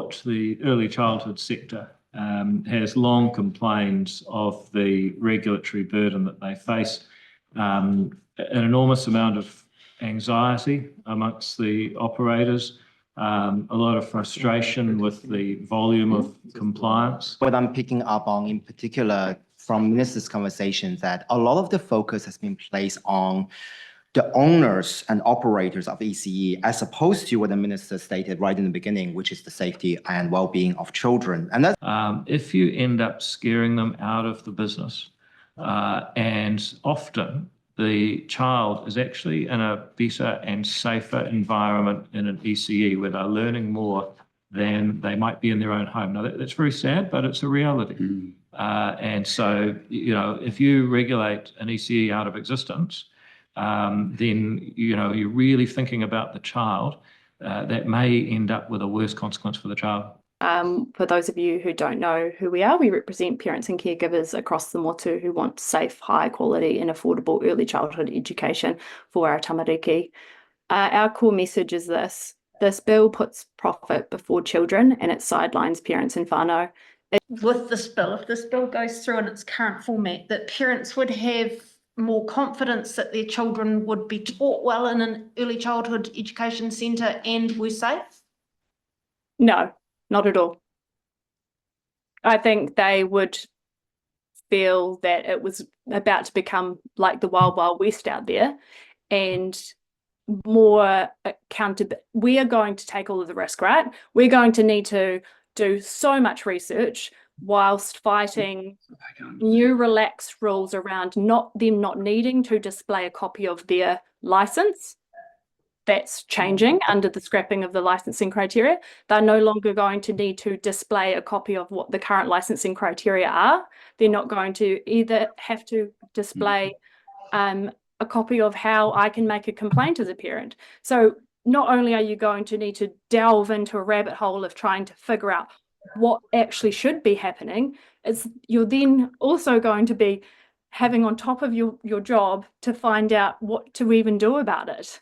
Court, the early childhood sector has long complained of the regulatory burden that they face, an enormous amount of anxiety amongst the operators, a lot of frustration with the volume of compliance. What I'm picking up on in particular from Minister's conversations, that a lot of the focus has been placed on the owners and operators of ECE, as opposed to what the Minister stated right in the beginning, which is the safety and well-being of children. And that's if you end up scaring them out of the business, and often the child is actually in a better and safer environment in an ECE where they're learning more than they might be in their own home. Now, that's very sad, but it's a reality. And so, you know, if you regulate an ECE out of existence, then, you know, you're really thinking about the child. That may end up with a worse consequence for the child. For those of you who don't know who we are, we represent parents and caregivers across the motu who want safe, high quality and affordable early childhood education for our tamariki. Our core message is this: this bill puts profit before children and it sidelines parents and whānau. With this bill, if this bill goes through in its current format, that parents would have more confidence that their children would be taught well in an early childhood education centre and were safe? No, not at all. I think they would feel that it was about to become like the Wild Wild West out there, and more accountability. We are going to take all of the risk, right? We're going to need to do so much research whilst fighting new relaxed rules around them not needing to display a copy of their license. That's changing under the scrapping of the licensing criteria. They're no longer going to need to display a copy of what the current licensing criteria are. They're not going to either have to display a copy of how I can make a complaint as a parent. So not only are you going to need to delve into a rabbit hole of trying to figure out what actually should be happening, you're then also going to be having on top of your job to find out what to even do about it.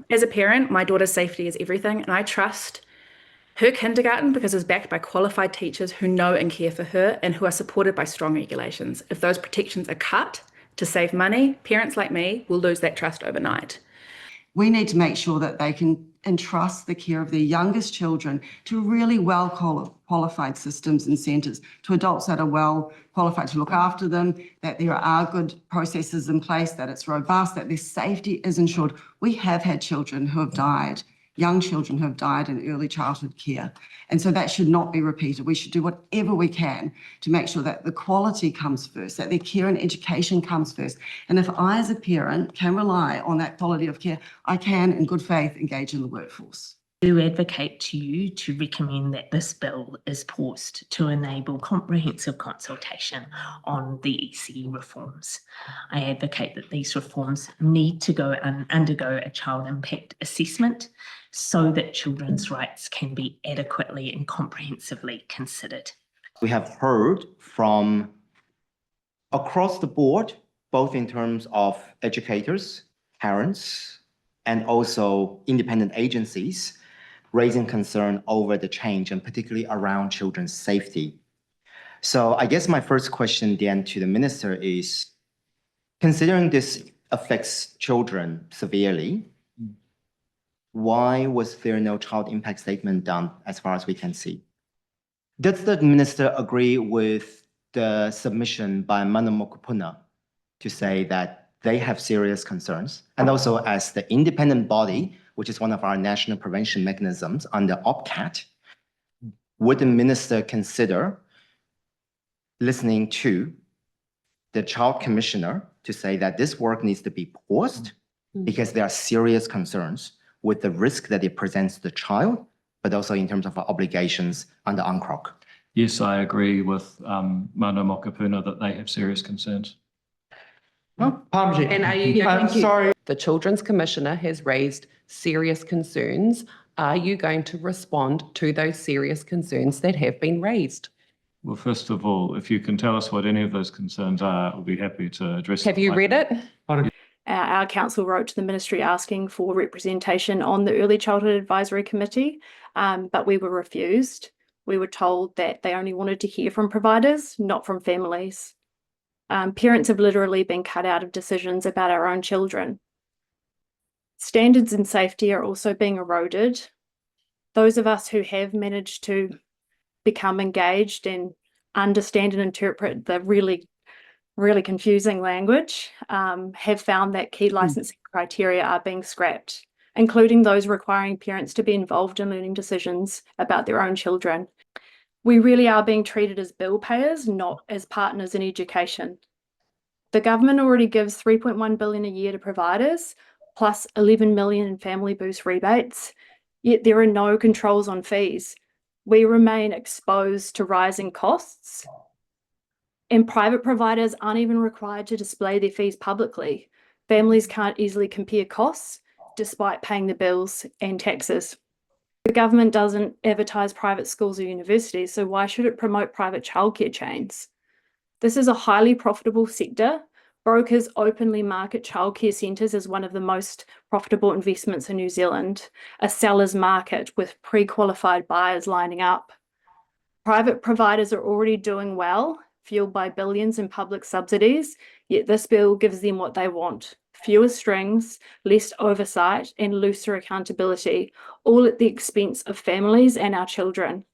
As a parent, my daughter's safety is everything, and I trust her kindergarten because it's backed by qualified teachers who know and care for her and who are supported by strong regulations. If those protections are cut to save money, parents like me will lose that trust overnight. We need to make sure that they can entrust the care of their youngest children to really well qualified systems and centres, to adults that are well qualified to look after them, that there are good processes in place, that it's robust, that their safety is ensured. We have had children who have died, young children who have died in early childhood care. And so that should not be repeated. We should do whatever we can to make sure that the quality comes first, that their care and education comes first. And if I, as a parent, can rely on that quality of care, I can, in good faith, engage in the workforce. I do advocate to you to recommend that this bill is paused to enable comprehensive consultation on the ECE reforms. I advocate that these reforms need to go and undergo a child impact assessment so that children's rights can be adequately and comprehensively considered. we have heard from across the board, both in terms of educators, parents, and also independent agencies, raising concern over the change and particularly around children's safety. So I guess my first question then to the minister is, considering this affects children severely, why was there no child impact statement done as far as we can see? Does the minister agree with the submission by Mana Mokopuna to say that they have serious concerns? And also as the independent body, which is one of our national prevention mechanisms under OPCAT, would the minister consider listening to the child commissioner to say that this work needs to be paused because there are serious concerns with the risk that it presents to the child, but also in terms of our obligations under UNCROC? Yes, I agree with Mana Mokopuna that they have serious concerns. And are you going to... Sorry. The Children's Commissioner has raised serious concerns. Are you going to respond to those serious concerns that have been raised? Well, first of all, if you can tell us what any of those concerns are, we'll be happy to address them. Have you read it? Our council wrote to the ministry asking for representation on the Early Childhood Advisory Committee. but we were refused. We were told that they only wanted to hear from providers, not from families. Parents have literally been cut out of decisions about our own children. Standards in safety are also being eroded. Those of us who have managed to become engaged and understand and interpret the really confusing language have found that key licensing criteria are being scrapped, including those requiring parents to be involved in learning decisions about their own children. We really are being treated as bill payers, not as partners in education. The government already gives $3.1 billion a year to providers, plus $11 million in family boost rebates, yet there are no controls on fees. We remain exposed to rising costs, and private providers aren't even required to display their fees publicly. Families can't easily compare costs despite paying the bills and taxes. The government doesn't advertise private schools or universities, so why should it promote private childcare chains? This is a highly profitable sector. Brokers openly market childcare centres as one of the most profitable investments in New Zealand, a seller's market with pre-qualified buyers lining up. Private providers are already doing well, fueled by billions in public subsidies, yet this bill gives them what they want: fewer strings, less oversight, and looser accountability, all at the expense of families and our children.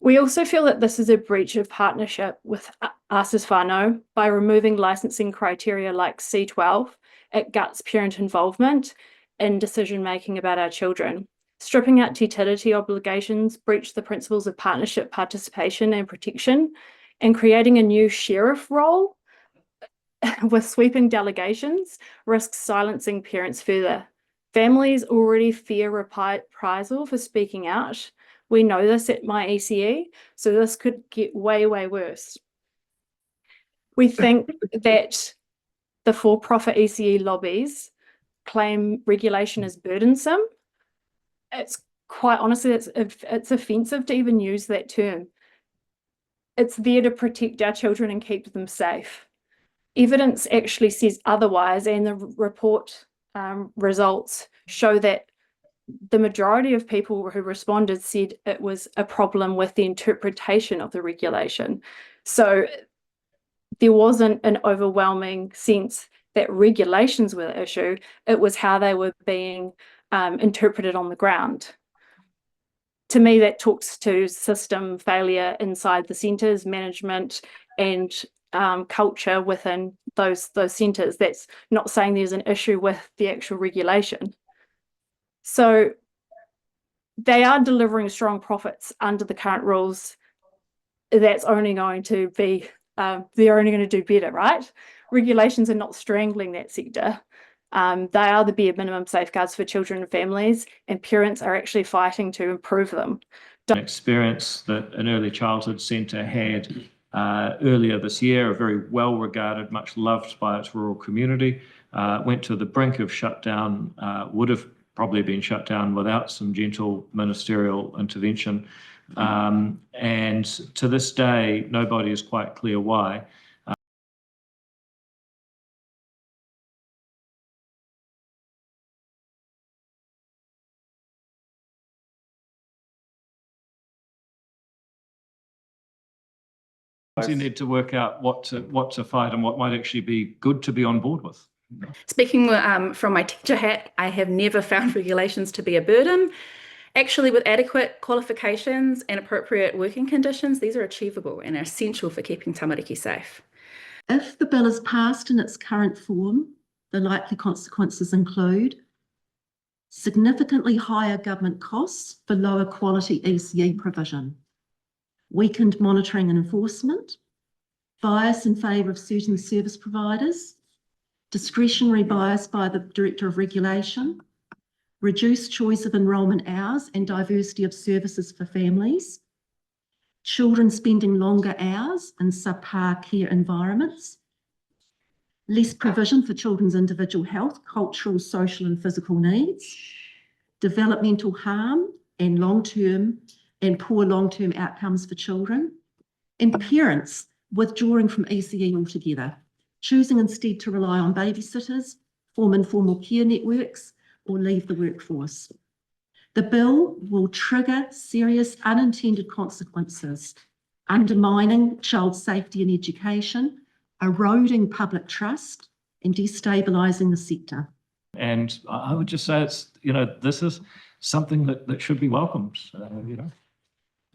We also feel that this is a breach of partnership with us as whānau by removing licensing criteria like C12. It guts parent involvement in decision-making about our children. Stripping out utility obligations breach the principles of partnership, participation and protection, and creating a new sheriff role with sweeping delegations risks silencing parents further. Families already fear reprisal for speaking out. We know this at my ECE, so this could get way, way worse. We think that the for-profit ECE lobbies claim regulation is burdensome. It's quite honestly, it's offensive to even use that term. It's there to protect our children and keep them safe. Evidence actually says otherwise, and the report results show that the majority of people who responded said it was a problem with the interpretation of the regulation. So there wasn't an overwhelming sense that regulations were the issue, it was how they were being interpreted on the ground. To me, that talks to system failure inside the centres, management and culture within those centres. That's not saying there's an issue with the actual regulation. So they are delivering strong profits under the current rules. That's only going to be, they're only going to do better, right? Regulations are not strangling that sector. They are the bare minimum safeguards for children and families, and parents are actually fighting to improve them. An experience that an early childhood centre had earlier this year, a very well regarded, much loved by its rural community, went to the brink of shutdown, would have probably been shut down without some gentle ministerial intervention. And to this day, nobody is quite clear why. You need to work out what to fight and what might actually be good to be on board with. Speaking from my teacher hat, I have never found regulations to be a burden. Actually, with adequate qualifications and appropriate working conditions, these are achievable and are essential for keeping tamariki safe. If the bill is passed in its current form, the likely consequences include significantly higher government costs for lower quality ECE provision, weakened monitoring and enforcement, bias in favour of certain service providers, discretionary bias by the Director of Regulation, reduced choice of enrolment hours and diversity of services for families, children spending longer hours in subpar care environments, less provision for children's individual health, cultural, social and physical needs, developmental harm and poor long-term outcomes for children, and parents withdrawing from ECE altogether, choosing instead to rely on babysitters, form informal care networks, or leave the workforce. The bill will trigger serious unintended consequences, undermining child safety and education, eroding public trust, and destabilising the sector. And I would just say it's, this is something that should be welcomed,